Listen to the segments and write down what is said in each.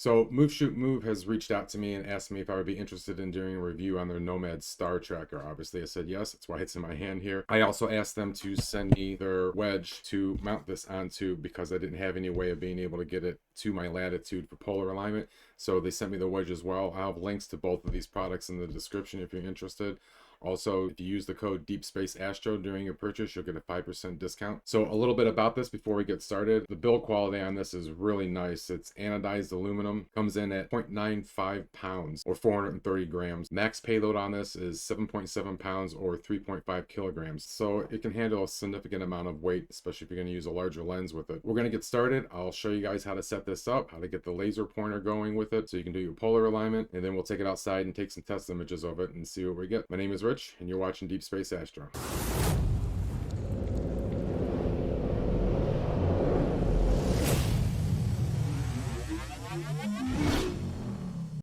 So Move Shoot Move has reached out to me and asked me if I would be interested in doing a review on their Nomad Star Tracker. Obviously, I said yes. That's why it's in my hand here. I also asked them to send me their Wedge to mount this onto because I didn't have any way of being able to get it to my latitude for polar alignment. So they sent me the Wedge as well. I'll have links to both of these products in the description if you're interested. Also, if you use the code Deep Space Astro during your purchase, you'll get a 5% discount. So a little bit about this before we get started. The build quality on this is really nice. It's anodized aluminum, comes in at 0.95 pounds or 430 grams. Max payload on this is 7.7 pounds or 3.5 kilograms. So it can handle a significant amount of weight, especially if you're going to use a larger lens with it. We're going to get started. I'll show you guys how to set this up, how to get the laser pointer going with it so you can do your polar alignment, and then we'll take it outside and take some test images of it and see what we get. My name is Rich, and you're watching Deep Space Astro.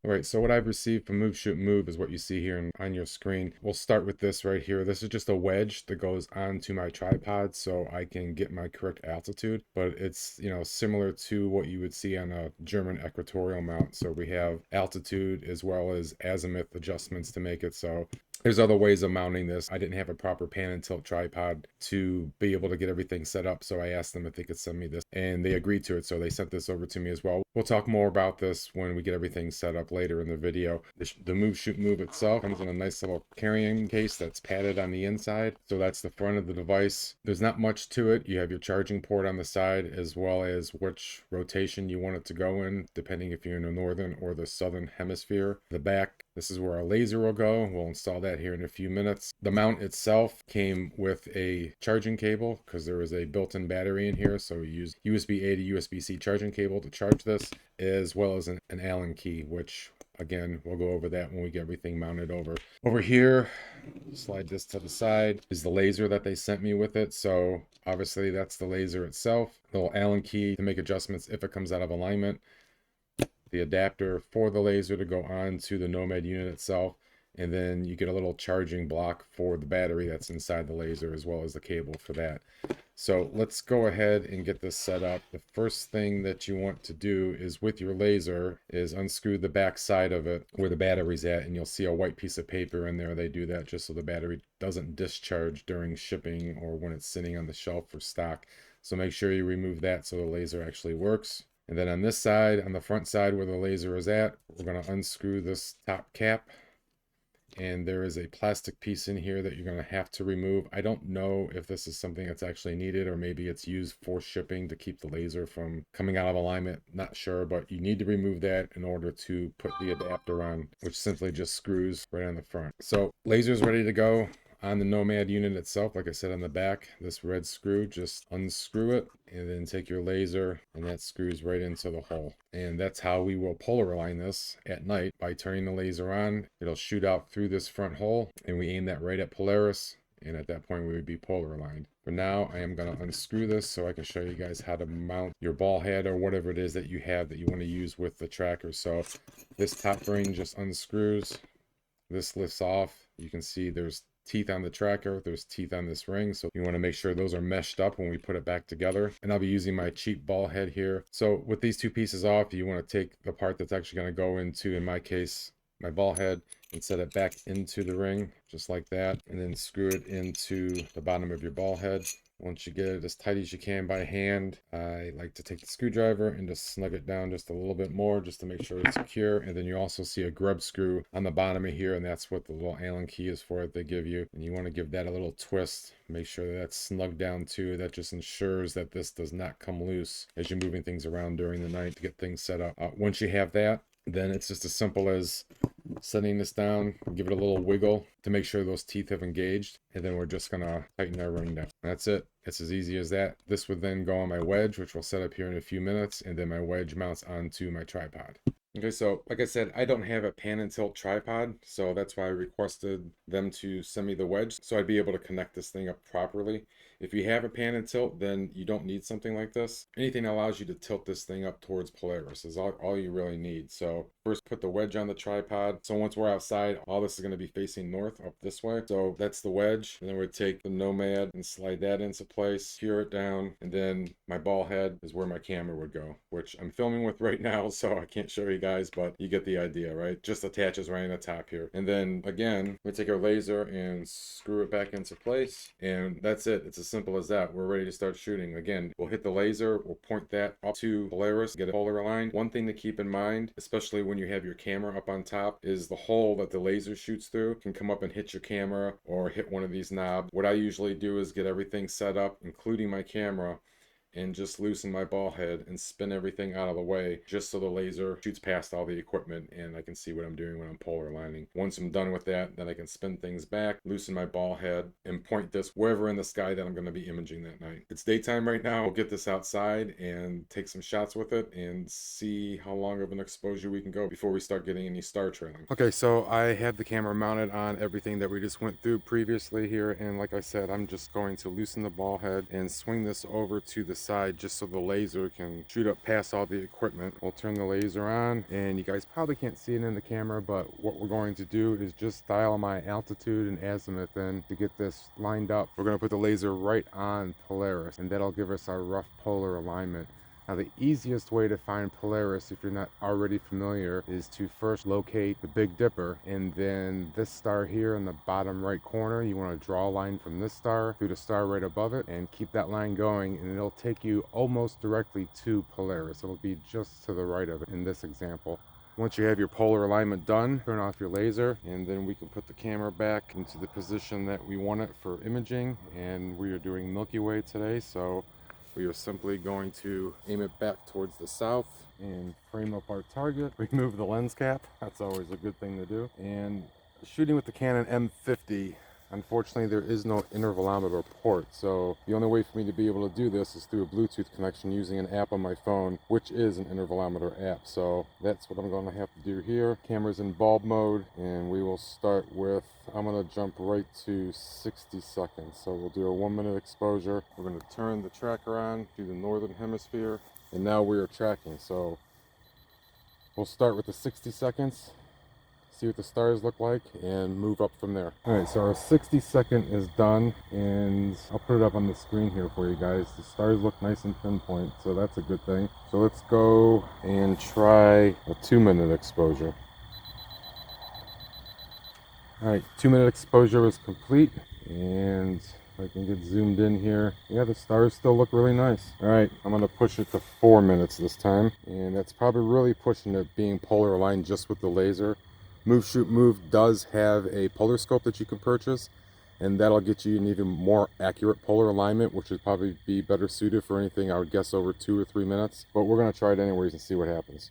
All right, so what I've received from Move Shoot Move is what you see here on your screen. We'll start with this right here. This is just a wedge that goes onto my tripod so I can get my correct altitude, but it's, similar to what you would see on a German equatorial mount. So we have altitude as well as azimuth adjustments to make it so. There's other ways of mounting this. I didn't have a proper pan and tilt tripod to be able to get everything set up, so I asked them if they could send me this, and they agreed to it, so they sent this over to me as well. We'll talk more about this when we get everything set up later in the video. The Move Shoot Move itself comes in a nice little carrying case that's padded on the inside, so that's the front of the device. There's not much to it. You have your charging port on the side as well as which rotation you want it to go in, depending if you're in the northern or the southern hemisphere. The back, this is where our laser will go. We'll install that here in a few minutes. The mount itself came with a charging cable because there is a built-in battery in here, so we use USB-A to USB-C charging cable to charge this, as well as an Allen key, which again, we'll go over that when we get everything mounted over. Over here, slide this to the side, is the laser that they sent me with it. So obviously that's the laser itself. The little Allen key to make adjustments if it comes out of alignment. The adapter for the laser to go on to the Nomad unit itself. And then you get a little charging block for the battery that's inside the laser as well as the cable for that. So let's go ahead and get this set up. The first thing that you want to do is with your laser is unscrew the back side of it where the battery's at, and you'll see a white piece of paper in there. They do that just so the battery doesn't discharge during shipping or when it's sitting on the shelf for stock. So make sure you remove that so the laser actually works. And then on this side, on the front side where the laser is at, we're going to unscrew this top cap. And there is a plastic piece in here that you're going to have to remove. I don't know if this is something that's actually needed or maybe it's used for shipping to keep the laser from coming out of alignment. Not sure, but you need to remove that in order to put the adapter on, which simply just screws right on the front. So laser's ready to go. On the Nomad unit itself, like I said on the back, this red screw, just unscrew it and then take your laser and that screws right into the hole. And that's how we will polar align this at night. By turning the laser on, it'll shoot out through this front hole and we aim that right at Polaris. And at that point we would be polar aligned. For now, I am going to unscrew this so I can show you guys how to mount your ball head or whatever it is that you have that you want to use with the tracker. So this top ring just unscrews. This lifts off. You can see there's teeth on the tracker, there's teeth on this ring, so you want to make sure those are meshed up when we put it back together. And I'll be using my cheap ball head here. So with these two pieces off, you want to take the part that's actually going to go into, in my case, my ball head, and set it back into the ring just like that, and then screw it into the bottom of your ball head. Once you get it as tight as you can by hand, I like to take the screwdriver and just snug it down just a little bit more just to make sure it's secure. And then you also see a grub screw on the bottom of here, and that's what the little Allen key is for that they give you. And you want to give that a little twist. Make sure that that's snug down too. That just ensures that this does not come loose as you're moving things around during the night to get things set up. Once you have that, then it's just as simple as setting this down, give it a little wiggle to make sure those teeth have engaged, and then we're just gonna tighten our ring down. That's it. It's as easy as that. This would then go on my wedge, which we'll set up here in a few minutes, and then my wedge mounts onto my tripod. Okay, so like I said, I don't have a pan and tilt tripod, so that's why I requested them to send me the Wedge so I'd be able to connect this thing up properly. If you have a pan and tilt, then you don't need something like this. Anything that allows you to tilt this thing up towards Polaris is all you really need. So first put the Wedge on the tripod. So once we're outside, all this is going to be facing north up this way. So that's the Wedge. And then we'd take the Nomad and slide that into place, secure it down, and then my ball head is where my camera would go, which I'm filming with right now, so I can't show you guys, but you get the idea, right? Just attaches right in the top here. And then again, we take our laser and screw it back into place, and that's it. It's as simple as that. We're ready to start shooting. Again, we'll hit the laser, we'll point that up to Polaris, get it polar aligned. One thing to keep in mind, especially when you have your camera up on top, is the hole that the laser shoots through can come up and hit your camera or hit one of these knobs. What I usually do is get everything set up, including my camera, and just loosen my ball head and spin everything out of the way just so the laser shoots past all the equipment and I can see what I'm doing when I'm polar aligning. Once I'm done with that, then I can spin things back, loosen my ball head, and point this wherever in the sky that I'm going to be imaging that night. It's daytime right now. We'll get this outside and take some shots with it and see how long of an exposure we can go before we start getting any star trailing. Okay, so I have the camera mounted on everything that we just went through previously here, and like I said, I'm just going to loosen the ball head and swing this over to the side just so the laser can shoot up past all the equipment. We'll turn the laser on, and you guys probably can't see it in the camera, but what we're going to do is just dial my altitude and azimuth in to get this lined up. We're going to put the laser right on Polaris, and that'll give us our rough polar alignment. Now, the easiest way to find Polaris, if you're not already familiar, is to first locate the Big Dipper, and then this star here in the bottom right corner, you want to draw a line from this star through the star right above it and keep that line going, and it'll take you almost directly to Polaris. It'll be just to the right of it in this example. Once you have your polar alignment done, turn off your laser, and then we can put the camera back into the position that we want it for imaging. And we are doing Milky Way today, so we are simply going to aim it back towards the south and frame up our target. Remove the lens cap. That's always a good thing to do. And shooting with the Canon M50, unfortunately there is no intervalometer port, so the only way for me to be able to do this is through a Bluetooth connection using an app on my phone, which is an intervalometer app. So that's what I'm going to have to do here. Camera's in bulb mode, and we will start with, I'm going to jump right to 60 seconds. So we'll do a 1 minute exposure. We're going to turn the tracker on to the northern hemisphere, and now we are tracking. So we'll start with the 60 seconds, see what the stars look like, and move up from there. All right, so our 60-second is done, and I'll put it up on the screen here for you guys. The stars look nice and pinpoint, so that's a good thing. So let's go and try a 2 minute exposure. All right, 2 minute exposure is complete, and if I can get zoomed in here, yeah, the stars still look really nice. All right, I'm gonna push it to 4 minutes this time, and that's probably really pushing it, being polar aligned just with the laser. Move Shoot Move does have a polar scope that you can purchase, and that'll get you an even more accurate polar alignment, which would probably be better suited for anything, I would guess, over 2 or 3 minutes. But we're going to try it anyways and see what happens.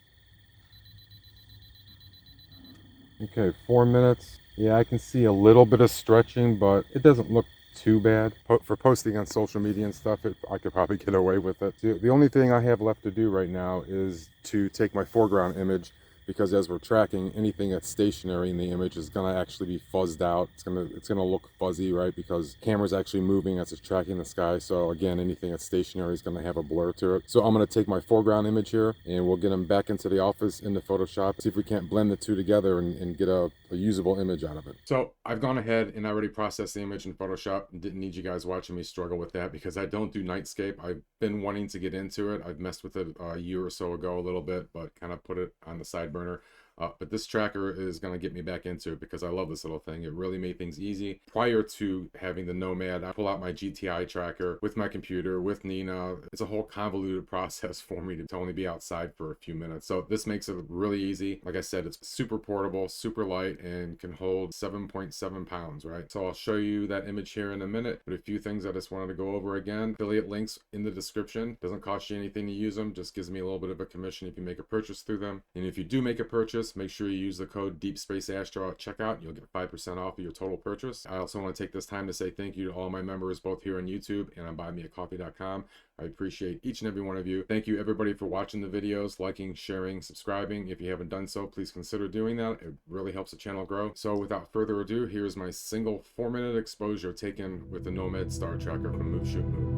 Okay, 4 minutes. Yeah, I can see a little bit of stretching, but it doesn't look too bad. For posting on social media and stuff, I could probably get away with it. The only thing I have left to do right now is to take my foreground image, because as we're tracking, anything that's stationary in the image is going to actually be fuzzed out. It's going to look fuzzy, right? Because the camera's actually moving as it's tracking the sky. So again, anything that's stationary is going to have a blur to it. So I'm going to take my foreground image here, and we'll get them back into the office, into Photoshop, see if we can't blend the two together and get a usable image out of it. So I've gone ahead and already processed the image in Photoshop, and didn't need you guys watching me struggle with that because I don't do nightscape. I've been wanting to get into it. I've messed with it a year or so ago a little bit, but kind of put it on the side burner. But this tracker is going to get me back into it because I love this little thing. It really made things easy. Prior to having the Nomad, I pull out my GTI tracker with my computer, with Nina. It's a whole convoluted process for me to only be outside for a few minutes. So this makes it really easy. Like I said, it's super portable, super light, and can hold 7.7 pounds, right? So I'll show you that image here in a minute, but a few things I just wanted to go over again. Affiliate links in the description. Doesn't cost you anything to use them, just gives me a little bit of a commission if you make a purchase through them. And if you do make a purchase, purchase, make sure you use the code DeepSpaceAstro at checkout. You'll get 5% off of your total purchase. I also want to take this time to say thank you to all my members, both here on YouTube and on buymeacoffee.com. I appreciate each and every one of you. Thank you everybody for watching the videos, liking, sharing, subscribing. If you haven't done so, please consider doing that. It really helps the channel grow. So without further ado, here's my single 4-minute exposure taken with the Nomad Star Tracker from Move Shoot Move.